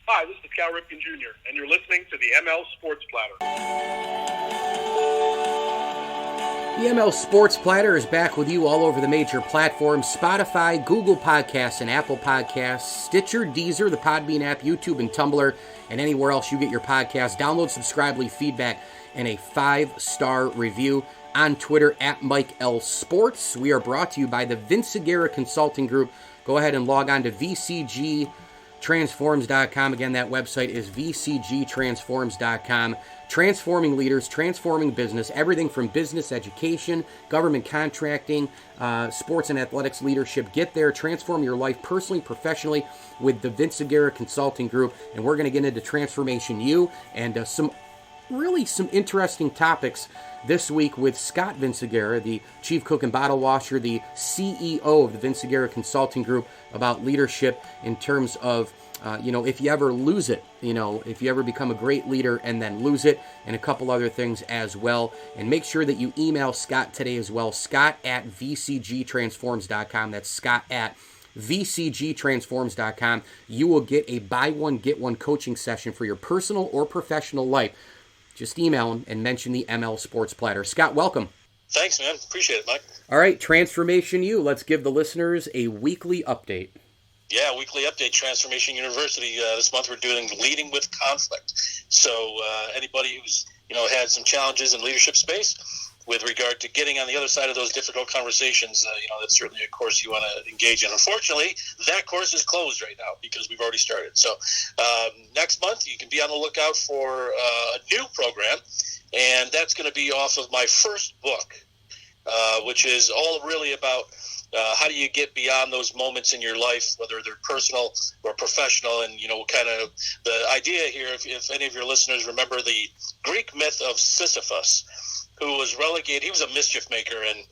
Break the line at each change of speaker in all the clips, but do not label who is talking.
Hi, this is Cal Ripken Jr., and you're listening to the ML Sports Platter.
The ML Sports Platter is back with you all over the major platforms: Spotify, Google Podcasts, and Apple Podcasts, Stitcher, Deezer, the Podbean app, YouTube, and Tumblr, and anywhere else you get your podcasts. Download, subscribe, leave feedback, and a 5-star review. On Twitter, at Mike L. Sports. We are brought to you by the Vinciguerra Consulting Group. Go ahead and log on to VCGTransforms.com. Again, that website is VCGTransforms.com. Transforming leaders, transforming business, everything from business education, government contracting, sports and athletics leadership. Get there, transform your life personally, professionally with the Vinciguerra Consulting Group. And we're going to get into Transformation U and some interesting topics this week with Scott Vinciguerra, the Chief Cook and Bottle Washer, the CEO of the Vinciguerra Consulting Group, about leadership in terms of, if you ever lose it, if you ever become a great leader and then lose it, and a couple other things as well. And make sure that you email Scott today as well, scott@vcgtransforms.com. That's scott@vcgtransforms.com. You will get a buy one, get one coaching session for your personal or professional life. Just email him and mention the ML Sports Platter. Scott, welcome.
Thanks, man. Appreciate it, Mike.
All right, Transformation U. Let's give the listeners a weekly update.
Yeah, weekly update, Transformation University. This month we're doing Leading with Conflict. So anybody who's, had some challenges in leadership space with regard to getting on the other side of those difficult conversations, that's certainly a course you want to engage in. Unfortunately, that course is closed right now because we've already started. So next month you can be on the lookout for a new program, and that's going to be off of my first book, which is all really about how do you get beyond those moments in your life, whether they're personal or professional. And, kind of the idea here, if any of your listeners remember the Greek myth of Sisyphus, who was relegated. He was a mischief maker, and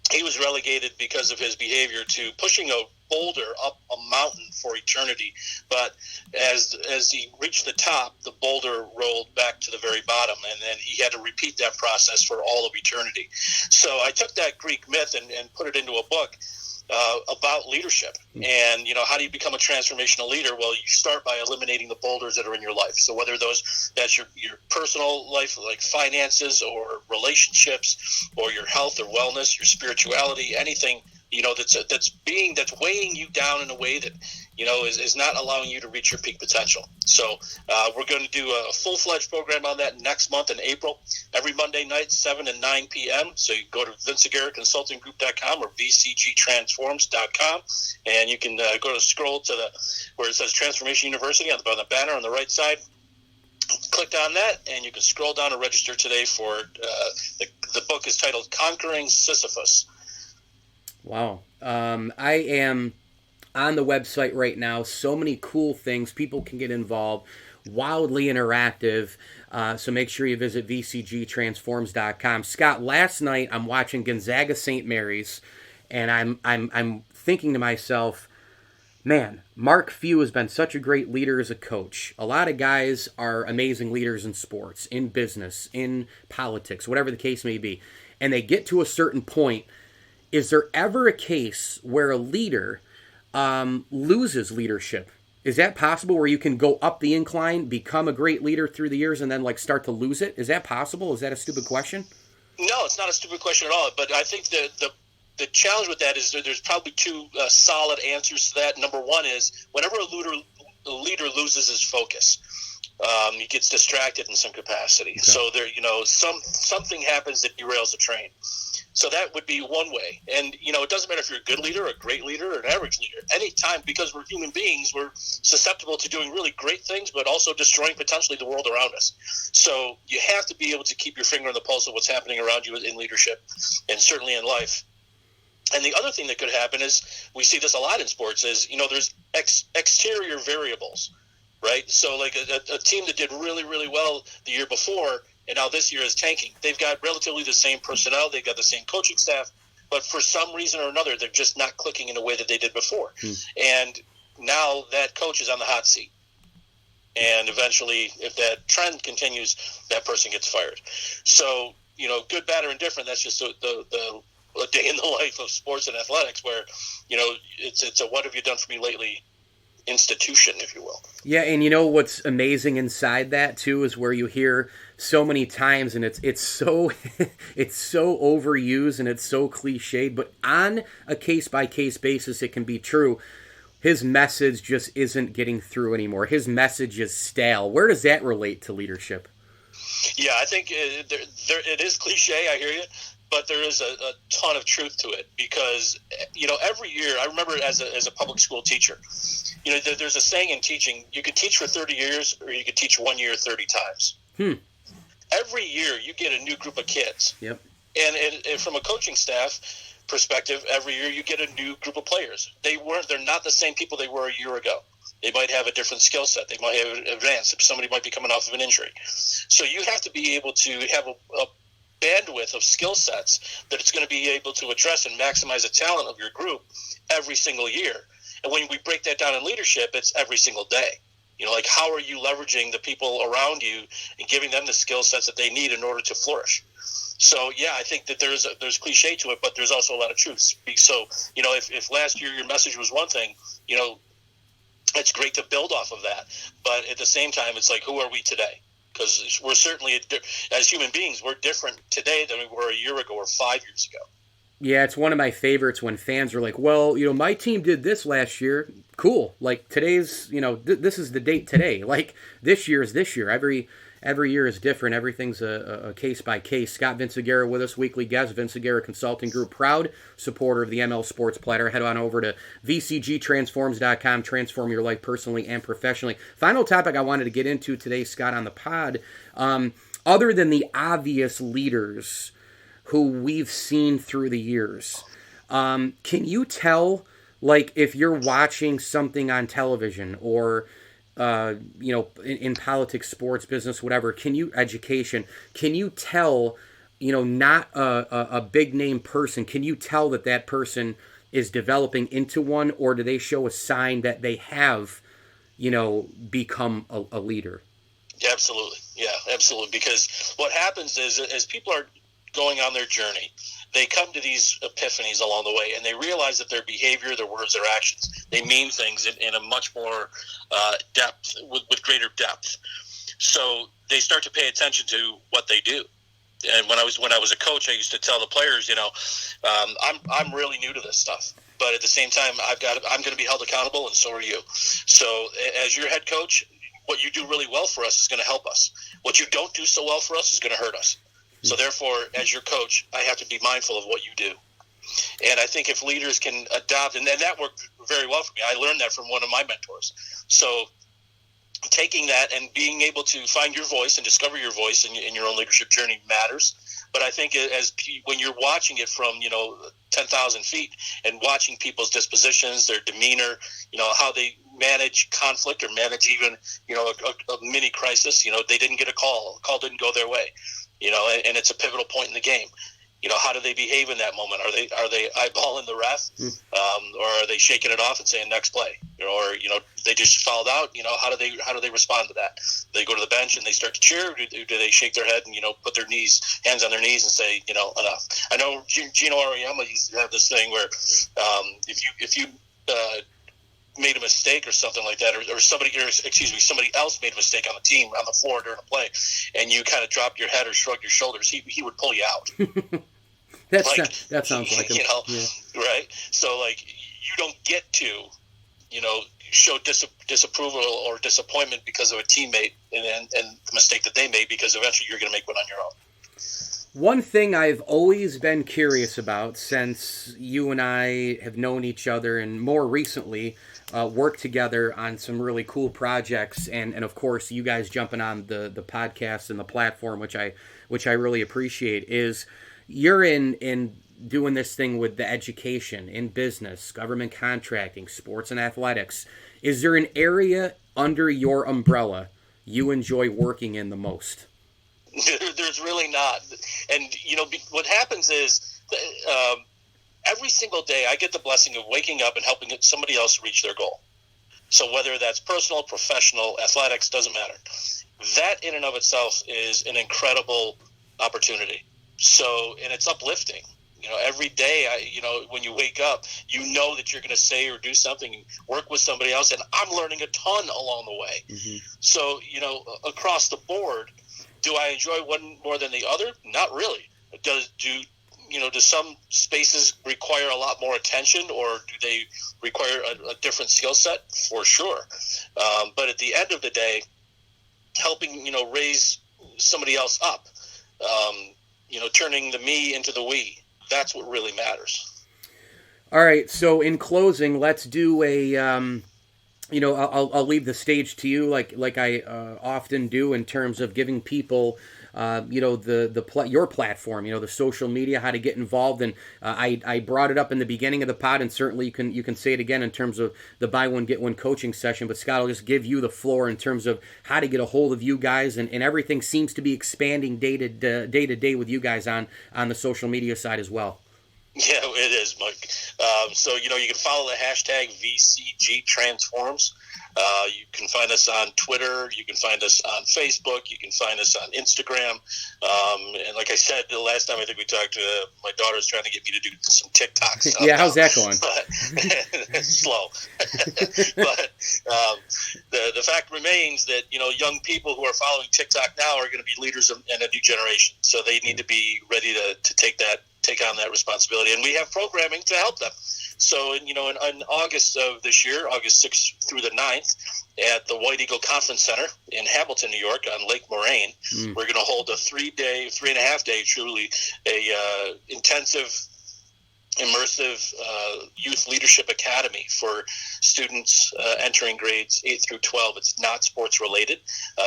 he was relegated because of his behavior to pushing a boulder up a mountain for eternity. But as he reached the top, the boulder rolled back to the very bottom, and then he had to repeat that process for all of eternity. So I took that Greek myth and put it into a book about leadership. And, how do you become a transformational leader? Well, you start by eliminating the boulders that are in your life. So whether that's your personal life, like finances or relationships, or your health or wellness, your spirituality, anything, that's weighing you down in a way that, is not allowing you to reach your peak potential. So we're going to do a full-fledged program on that next month in April, every Monday night, 7 and 9 p.m. So you can go to VinceGerraConsultingGroup.com or VCGTransforms.com, and you can scroll to where it says Transformation University on the banner on the right side. Click on that, and you can scroll down and register today for the book is titled Conquering Sisyphus.
Wow. I am on the website right now. So many cool things. People can get involved. Wildly interactive. So make sure you visit VCGTransforms.com. Scott, last night I'm watching Gonzaga St. Mary's, and I'm thinking to myself, man, Mark Few has been such a great leader as a coach. A lot of guys are amazing leaders in sports, in business, in politics, whatever the case may be. And they get to a certain point. Is there ever a case where a leader loses leadership? Is that possible, where you can go up the incline, become a great leader through the years, and then start to lose it? Is that possible? Is that a stupid question?
No, it's not a stupid question at all. But I think the challenge with that is there's probably two solid answers to that. Number one is whenever a leader loses his focus, he gets distracted in some capacity. Okay. So there, something happens that derails the train. So that would be one way. And, it doesn't matter if you're a good leader, a great leader, or an average leader. Anytime, because we're human beings, we're susceptible to doing really great things, but also destroying potentially the world around us. So you have to be able to keep your finger on the pulse of what's happening around you in leadership, and certainly in life. And the other thing that could happen is, we see this a lot in sports, is, there's exterior variables, right? So like a team that did really, really well the year before, and now this year is tanking. They've got relatively the same personnel. They've got the same coaching staff. But for some reason or another, they're just not clicking in a way that they did before. And now that coach is on the hot seat. And eventually, if that trend continues, that person gets fired. So, good, bad, or indifferent, that's just the day in the life of sports and athletics, where, it's a what have you done for me lately institution, if you will.
Yeah, and you know what's amazing inside that too is where you hear so many times, and it's so it's so overused and it's so cliched, but on a case by case basis, it can be true. His message just isn't getting through anymore. His message is stale. Where does that relate to leadership?
Yeah, I think it is cliche. I hear you. But there is a ton of truth to it because, every year, I remember as a public school teacher, there's a saying in teaching, you could teach for 30 years or you could teach 1 year 30 times. Every year you get a new group of kids.
Yep.
And from a coaching staff perspective, every year you get a new group of players. They're not the same people they were a year ago. They might have a different skill set. They might have advanced. Somebody might be coming off of an injury. So you have to be able to have a bandwidth of skill sets that it's going to be able to address and maximize the talent of your group every single year. And when we break that down in leadership, it's every single day. How are you leveraging the people around you and giving them the skill sets that they need in order to flourish? So, yeah, I think that there's cliche to it, but there's also a lot of truth. So, if last year your message was one thing, it's great to build off of that. But at the same time, it's like, who are we today? Because we're certainly, as human beings, we're different today than we were a year ago or 5 years ago.
Yeah, it's one of my favorites when fans are like, well, my team did this last year. Cool. Like, today's, this is the date today. Like, this year is this year. Every year is different. Everything's a case by case. Scott Vinciguerra with us, weekly guest, Vinciguerra Consulting Group, proud supporter of the ML Sports Platter. Head on over to vcgtransforms.com. Transform your life personally and professionally. Final topic I wanted to get into today, Scott, on the pod. Other than the obvious leaders who we've seen through the years, can you tell, like, if you're watching something on television or in politics, sports, business, whatever, can you tell, not a big name person, can you tell that person is developing into one, or do they show a sign that they have, become a leader?
Yeah, absolutely. Yeah, absolutely. Because what happens is, as people are going on their journey, they come to these epiphanies along the way, and they realize that their behavior, their words, their actions, they mean things in a much more depth, with greater depth. So they start to pay attention to what they do. And when I was a coach, I used to tell the players, I'm really new to this stuff, but at the same time, I'm going to be held accountable, and so are you. So as your head coach, what you do really well for us is going to help us. What you don't do so well for us is going to hurt us. So therefore, as your coach, I have to be mindful of what you do. And I think if leaders can adopt, and that worked very well for me. I learned that from one of my mentors. So taking that and being able to find your voice and discover your voice in your own leadership journey matters. But I think when you're watching it from 10,000 feet and watching people's dispositions, their demeanor, how they manage conflict or manage even a mini crisis. They didn't get a call. The call didn't go their way. And it's a pivotal point in the game. How do they behave in that moment? Are they eyeballing the ref, or are they shaking it off and saying next play? Or they just fouled out. How do they respond to that? They go to the bench and they start to cheer. Or do they shake their head and put their hands on their knees and say enough? I know Gino Auriemma used to have this thing where if you made a mistake or something like that, or somebody else made a mistake on the team on the floor during a play, and you kind of dropped your head or shrugged your shoulders, he would pull you out.
That sounds like him.
Yeah. Right? So you don't get to show disapproval or disappointment because of a teammate and the mistake that they made, because eventually you're going to make one on your own.
One thing I've always been curious about since you and I have known each other, and more recently worked together on some really cool projects, and of course you guys jumping on the podcast and the platform, which I really appreciate, is you're in doing this thing with the education in business, government contracting, sports and athletics. Is there an area under your umbrella you enjoy working in the most?
There's really not. And, what happens is every single day I get the blessing of waking up and helping somebody else reach their goal. So whether that's personal, professional, athletics, doesn't matter. That in and of itself is an incredible opportunity. So, and it's uplifting. Every day, when you wake up, that you're going to say or do something and work with somebody else, and I'm learning a ton along the way. Mm-hmm. So, across the board, do I enjoy one more than the other? Not really. Do some spaces require a lot more attention, or do they require a different skill set? For sure. But at the end of the day, helping, raise somebody else up, turning the me into the we, that's what really matters.
All right. So in closing, let's do a, I'll leave the stage to you like I often do in terms of giving people, your platform, the social media, how to get involved. And I brought it up in the beginning of the pod, and certainly you can say it again in terms of the buy one, get one coaching session. But Scott, I'll just give you the floor in terms of how to get a hold of you guys. And everything seems to be expanding day to day with you guys on the social media side as well.
Yeah, it is, Mike. So, you can follow the hashtag VCG Transforms. You can find us on Twitter. You can find us on Facebook. You can find us on Instagram. And like I said, the last time I think we talked, my daughter's trying to get me to do some TikTok stuff.
Yeah, how's that going?
Slow. But the fact remains that, young people who are following TikTok now are going to be leaders in a new generation. So they need to be ready to take on that responsibility. And we have programming to help them. So, in August of this year, August 6th through the 9th, at the White Eagle Conference Center in Hamilton, New York, on Lake Moraine, we're going to hold a 3.5-day, truly intensive, immersive youth leadership academy for students entering grades 8 through 12. It's not sports related,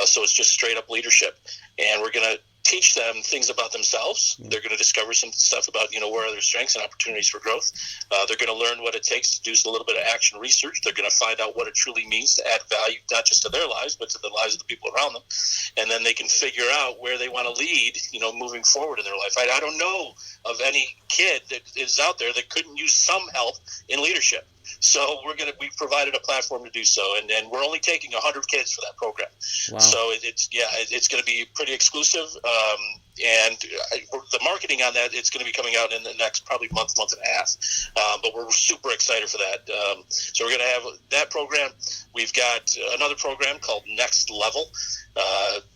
so it's just straight up leadership. And we're going to teach them things about themselves. They're going to discover some stuff about, where are their strengths and opportunities for growth. They're going to learn what it takes to do a little bit of action research. They're going to find out what it truly means to add value, not just to their lives, but to the lives of the people around them. And then they can figure out where they want to lead, moving forward in their life. I don't know of any kid that is out there that couldn't use some help in leadership. So we've provided a platform to do so, and we're only taking 100 kids for that program. Wow. So it's going to be pretty exclusive, and the marketing on that, it's going to be coming out in the next probably month and a half. But we're super excited for that. So we're going to have that program. We've got another program called Next Level,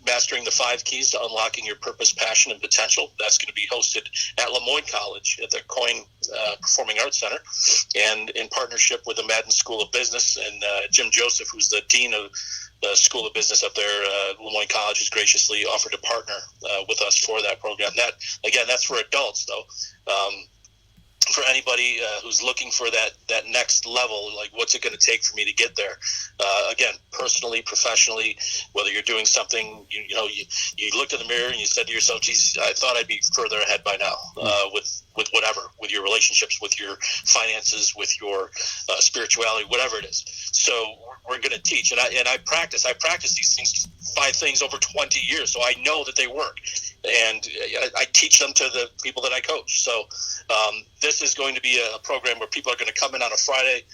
Mastering the 5 Keys to Unlocking Your Purpose, Passion, and Potential. That's going to be hosted at Lemoyne College at the Coyne Performing Arts Center, and in partnership with the Madden School of Business, and Jim Joseph, who's the dean of the School of Business up there. Lemoyne College has graciously offered to partner with us for that program. That's for adults, though. For anybody who's looking for that next level, like what's it going to take for me to get there? Again, personally, professionally, whether you're doing something, you looked in the mirror and you said to yourself, geez, I thought I'd be further ahead by now with whatever, with your relationships, with your finances, with your spirituality, whatever it is. So we're going to teach. And I practice these 5 things over 20 years, so I know that they work. And I teach them to the people that I coach. So this is going to be a program where people are going to come in on a Friday,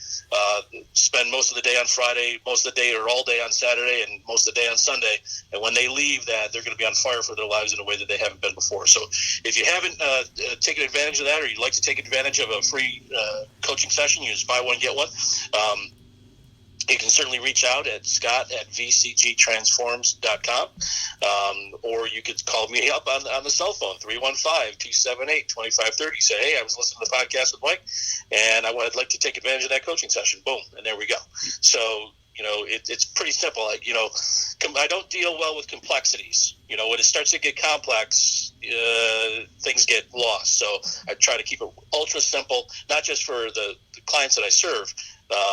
spend most of the day on Friday, most of the day or all day on Saturday, and most of the day on Sunday. And when they leave that, they're going to be on fire for their lives in a way that they haven't been before. So if you haven't taken advantage of that, or you'd like to take advantage of a free coaching session, you just buy one, get one. You can certainly reach out at scott@vcgtransforms.com, or you could call me up on the cell phone, 315-278-2530. Say, hey, I was listening to the podcast with Mike, and I'd like to take advantage of that coaching session. Boom, and there we go. So, it's pretty simple. I don't deal well with complexities. When it starts to get complex, things get lost. So I try to keep it ultra simple, not just for the clients that I serve,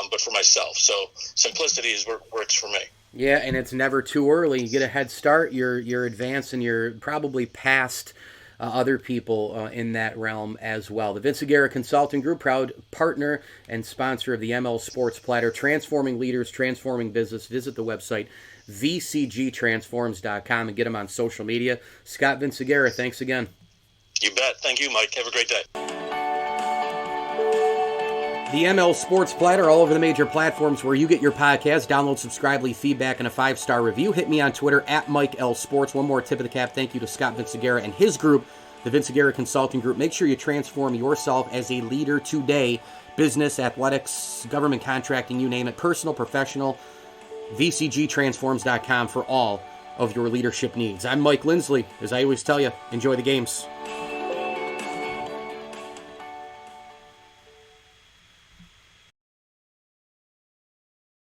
but for myself. So simplicity works for me.
Yeah, and it's never too early. You get a head start, you're advanced, and you're probably past other people in that realm as well. The Vinciguerra Consulting Group, proud partner and sponsor of the ML Sports Platter, transforming leaders, transforming business. Visit the website, VCGTransforms.com, and get them on social media. Scott Vinciguerra, thanks again.
You bet. Thank you, Mike. Have a great day.
The ML Sports Platter, all over the major platforms where you get your podcast. Download, subscribe, leave feedback, and a 5-star review. Hit me on Twitter @MikeLSports. One more tip of the cap. Thank you to Scott Vinciguerra and his group the Vinciguerra Consulting Group. Make sure you transform yourself as a leader today. Business, athletics, government contracting, you name it, personal, professional. VCGtransforms.com for all of your leadership needs. I'm Mike Lindsley. As I always tell you, enjoy the games.